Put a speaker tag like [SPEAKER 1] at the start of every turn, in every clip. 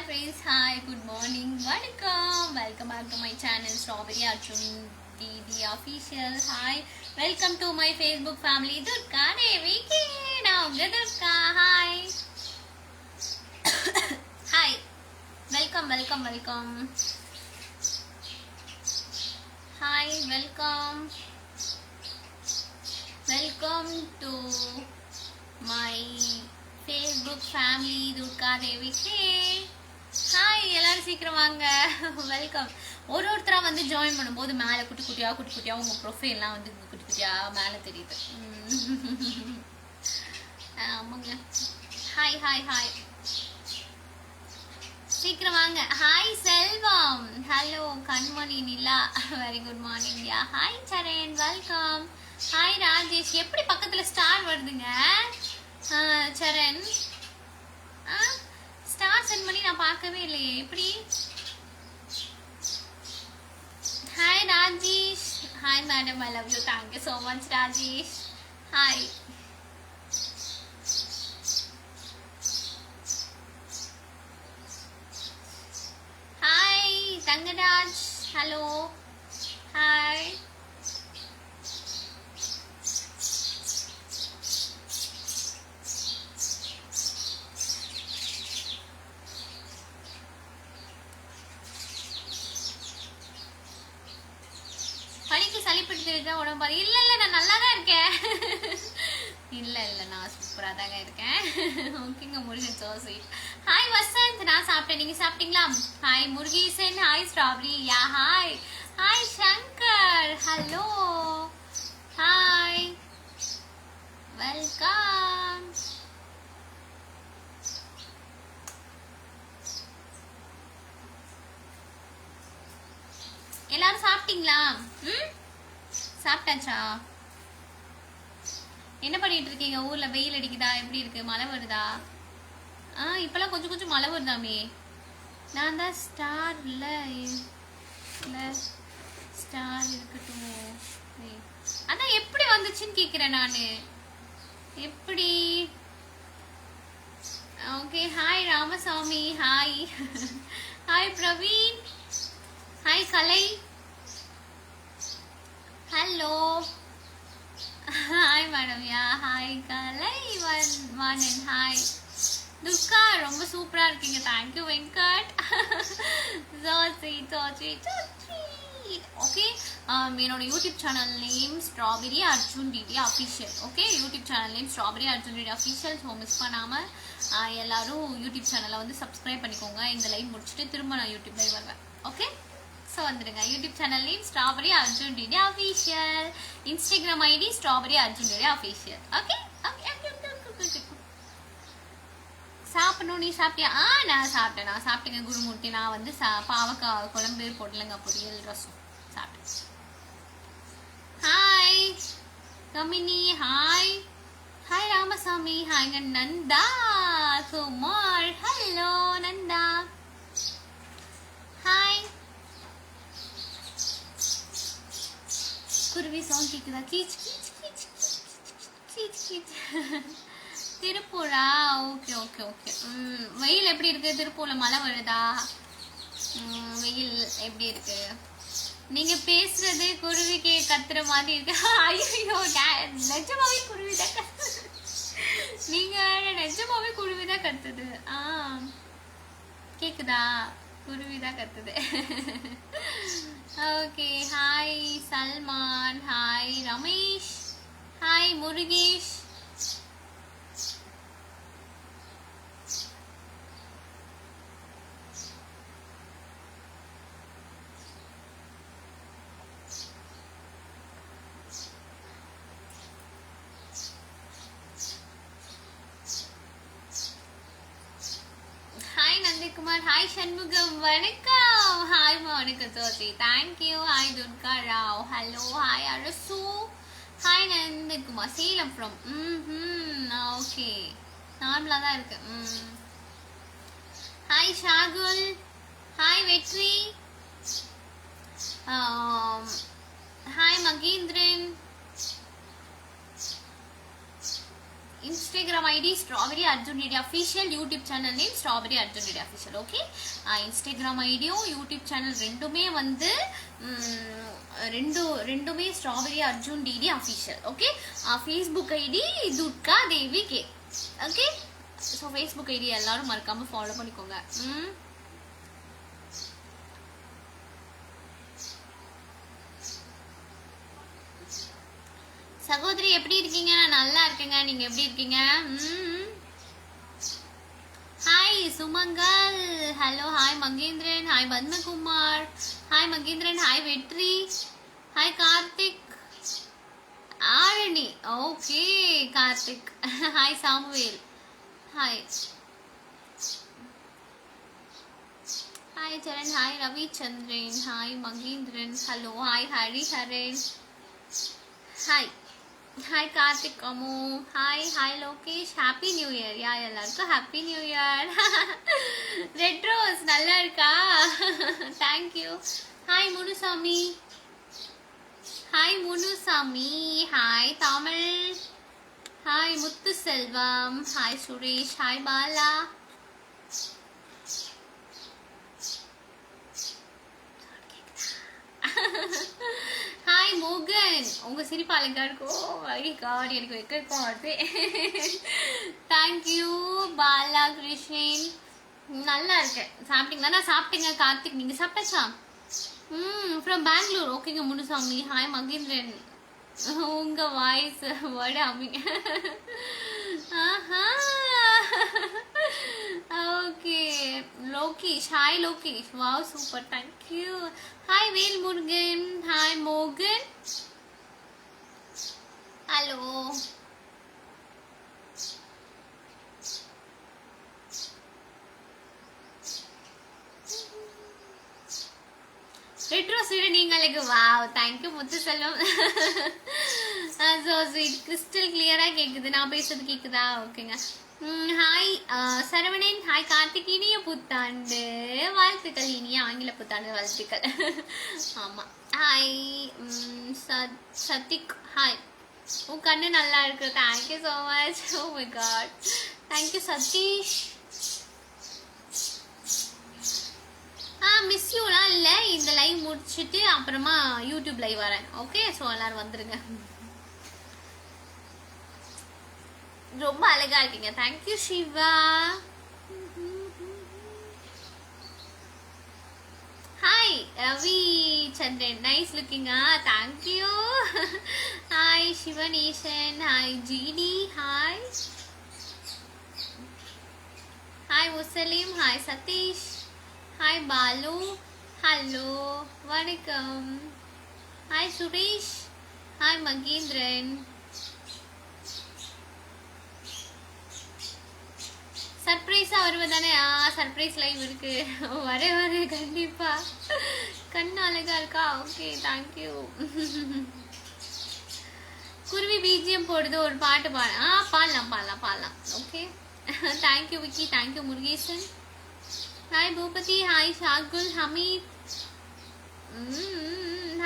[SPEAKER 1] friends, hi, good morning, welcome back to my channel Strawberry Arjun Didi Official. Hi, welcome to my Facebook family. Durga Devi ki now Durga. Hi. Hi. Welcome. Hi, welcome to my Facebook family. Durga Devi ki. Hi, எல்லாரும் சீக்கிரம் வாங்க. Welcome. ஒருத்தரா வந்து join பண்ணும்போது மேலே குட்டி குட்டியா உங்க ப்ரொஃபைல்லாம் வந்து குட்டி குட்டியா மேலே தெரியுது. ஆமாங்க. ஹாய் சீக்கிரம் வாங்க. ஹாய் செல்வம், ஹலோ கண்மணி நிலா, very good morning. Yeah hi சரண், வெல்கம். ஹாய் ராஜேஷ். எப்படி பக்கத்துல ஸ்டார் வருதுங்க சரண்? ஸ்டார் சென்ட் பண்ணி நான் பார்க்கவே இல்லையே, எப்படி? Hi Rajesh. Hi madam, I love you. Thank you so much Rajesh. Hi. Hi Thangaraj, hello. Hi. உடம்பு இல்ல நான் நல்லா தான் இருக்கேன். இல்ல நான் சூப்பரா தாங்க இருக்கேன். ஓகேங்க. Murugan so sweet. Hi Vasanth, நான் சாப்பிட்டேன், நீங்க சாப்பிட்டீங்களா? Hi Murugesan. Hi strawberry. Yeah hi. Hi Shankar, hello. Hi, welcome. எல்லாரும் சாப்பிட்டீங்களா? சாப்பிட்டாச்சா? என்ன பண்ணிட்டு இருக்கீங்க? ஊர்ல வெயில் அடிக்குதா? எப்படி இருக்கு? மழை வருதா? இப்பெல்லாம் கொஞ்சம் மழை வருதாமே. நான் தான் ஸ்டார் இல்ல ஸ்டார் இருக்கட்டும். அதான் எப்படி வந்துச்சுன்னு கேக்குறேன் நானு. எப்படி? Okay. Hi Ramasamy. Hi. Hi Praveen. Hi Kalai. Hello. Hi madam. Yeah hi Kalai Vanan. Hi Durga, ரொம்ப சூப்பரா இருக்கீங்க. தேங்க்யூ வெங்கட். ஓகே. என்னோட YouTube channel name strawberry Arjun DD official. Okay, YouTube channel name strawberry Arjun DD official. So miss பண்ணாமல் எல்லாரும் யூடியூப் சேனலை வந்து சப்ஸ்கிரைப் பண்ணிக்கோங்க. இந்த லைவ் முடிச்சுட்டு திரும்ப நான் யூடியூப் லைவ் வருவேன். ஓகே, ஸோ வந்துடுங்க. YouTube channel name strawberry Arjun DD official. Instagram ID strawberry Arjun DD official. Okay. சாப்பிடணும். நீ சாப்பிட்டியா? நான் சாப்பிட்டேங்க குருமூர்த்தி. நான் வந்து பாவக்காய் குழம்பு, பொடலங்காய் பொரியல், ரசம் சாப்பிட்டேன். Hi Kamini. Hi. Hi Ramasamy. Hi Nanda Kumar. Hello Nanda. Hi. குருவி சவுண்ட் கேக்குதா? கீச் கீச் கீச் கீச் கீச். திருப்பூரா? ஓகே. வெயில் எப்படி இருக்கு திருப்பூர்ல? மழை வருதா? வெயில் எப்படி இருக்கு? நீங்க பேசுறது குருவிக்கு கத்துற மாதிரி இருக்கு. ஐயோ, நிஜமாவே குருவிதான் கத்துது. நீங்க நிஜமாவே குருவிதான் கத்துது. கேக்குதா? குருவிதான் கத்துது. Okay. Hi Salman. Hi Ramesh. Hi Murugesh. Kumar. Hi Shanmugam. வணக்கம். ஹாய் வணக்கம் சோசி. Thank you. Hi Durga Rao. Hello. Hi Arasu. Hi Nandakumar. Salem from. Okay, நார்மலா தான் இருக்கு. Hi Shahul. Hi Vetri. Hi Mahendran. Instagram ID Strawberry Arjun Reddy Official, YouTube channel name Strawberry Arjun Reddy Official. Okay, Instagram ID YouTube channel ரெண்டுமே வந்து ரெண்டுமே Strawberry Arjun Reddy Official. Okay, Facebook ID Dudka Devi K. Okay, so Facebook ID எல்லாரும் மறக்காம follow பண்ணிக்கோங்க. சகோதரி எப்படி இருக்கீங்க? நான் நல்லா இருக்கேங்க. நீங்க எப்படி இருக்கீங்க? Hi Sumangal, hello, hi Mahendran, hi Padmakumar, hi Mahendran, hi Vetri, hi Karthik, Arani, okay Karthik, hi Samuel, hi hi Saran, hi Ravichandran, hi Mahendran, hello, hi Hariharan, hi hi Karthik Ammu, hi Lokesh, happy new year. Yeah எல்லாருக்கும் happy new year. Red rose நல்லா இருக்கா? Thank you. Hi Munusamy, hi Munusamy, hi Tamil, hi Muthu Selvam, hi Suresh, hi Bala, hi மோகன். உங்க சிரிப்பு அழகா இருக்கும். எனக்கு வைக்க வருது. தேங்க்யூ பாலா கிருஷ்ணன், நல்லா இருக்கேன். சாப்பிட்டீங்களா? நான் சாப்பிட்டேங்க. கார்த்திக் நீங்க சாப்பிட்டாச்சா? ஃப்ரம் பெங்களூர். ஓகேங்க முனுசாமி. ஹாய் மகேந்திரன், உங்க வாய்ஸ் வட அமி. Okay Lokesh, hi Lokesh, wow super, thank you. Hi Vel Murugan, hi மோகன், ஹலோ. ரெட் ரோஸ் நீங்களுக்கு wow, thank you Muthu Selvam. So sweet, crystal கிளியரா கேக்குது. நான் பேசுறது கேக்குதா? ஓகேங்க. ஹாய் சரவணன், ஹாய் கார்த்திக், இனிய புத்தாண்டு வாழ்த்துக்கள். இனிய ஆங்கில புத்தாண்டு வாழ்த்துக்கள். ஆமா. ஹாய் சத்திக், ஹாய், உன் கண்ணு நல்லா இருக்கு. Thank you so much. Oh my god, thank you Sathish. Miss யூலாம் இல்லை, இந்த லைவ் முடிச்சுட்டு அப்புறமா யூடியூப் லைவ் வரேன். ஓகே, ஸோ எல்லாரும் வந்துருங்க. ரொம்ப அழகா இருக்கீங்க. Thank you Siva. Hi Ravi Chandran, nice லுக்கிங்கா. Thank you. Hi Sivanesan, hi GD, hi hi Musalim, hi Sathish, hi Balu, hello வணக்கம், ஹாய் சுரேஷ், ஹாய் மகேந்திரன். சர்ப்ரைஸா வருவதானே? சர்ப்ரைஸ் லைவ் இருக்கு. வரே கண்டிப்பா. கண்ணு அழகா இருக்கா? Okay thank you. குருவி பிஜிஎம் போடுது, ஒரு பாட்டு பாடலாம். Okay thank you Vicky, thank you Murugesan, hi Bhupathi, hi Shahul Hameed,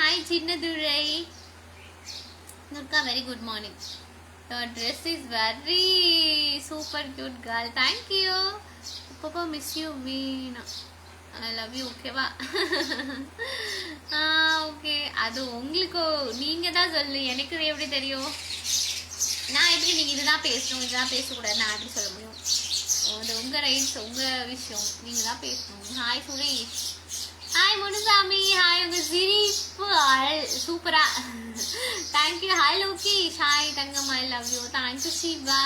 [SPEAKER 1] hi Chinnadurai Durga, very good morning. Your dress is very super cute girl. Thank you. Papa miss you Veena. I love you. Okay va? Okay. அது உங்களுக்கு நீங்க தான் சொல்லு, எனக்கு எப்படி தெரியும்? நான் எப்படி நீங்க இதுதான் பேசணும் இதுதான் பேசக்கூடாது நான் எப்படி சொல்ல முடியும்? அது உங்க ரைட்ஸ், உங்க விஷயம், நீங்க தான் பேசணும். Hi Suresh, hi Munusamy, hi உங்க சிரிப்பு சூப்பரா, thank you. Hi Lokesh, hi Thangam, I love you, thank you Siva.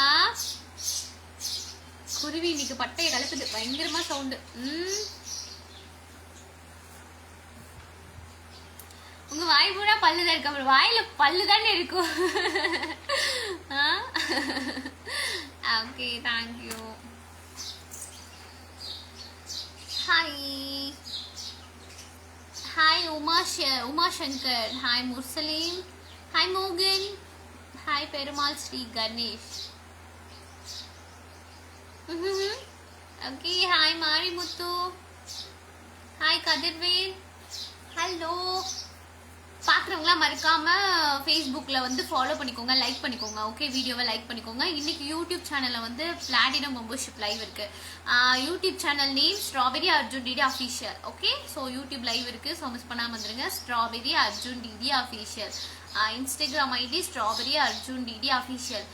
[SPEAKER 1] குருவி இன்னைக்கு பட்டையை கலப்புது, பயங்கரமா சவுண்டு. உங்க வாய் பூரா பல்லுதான் இருக்கு, அப்புறம் வாயில பல்லு தானே இருக்கும். Okay thank you. Hi hi Uma Shankar, hi Mursaleem, hi மோகன், hi Perumal Sri Ganesh. Okay hi Marimuthu, hi Kathirvel, hello பார்க்குறவங்களாம் மறக்காம ஃபேஸ்புக்கில் வந்து ஃபாலோ பண்ணிக்கோங்க, லைக் பண்ணிக்கோங்க. ஓகே, வீடியோவை லைக் பண்ணிக்கோங்க. இன்னைக்கு யூடியூப் சேனலில் வந்து பிளாட்டினம் மெம்பர்ஷிப் லைவ் இருக்கு. YouTube channel name strawberry Arjun DD official. Okay, so YouTube live இருக்கு, ஸோ மிஸ் பண்ணாமல் வந்துருங்க. Strawberry Arjun DD official. Instagram ID strawberry Arjun DD official.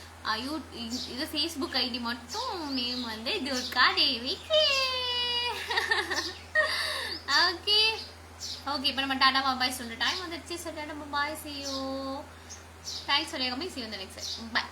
[SPEAKER 1] இது ஃபேஸ்புக் ஐடி மட்டும் நேம் வந்து துர்கா தேவிக்கு. ஓகே ஓகே, இப்போ நம்ம டாடா பாய் சொல்ற டைம் வந்துருச்சு. So Tata bye, see you. Thanks for your coming. see you in the next time. Bye.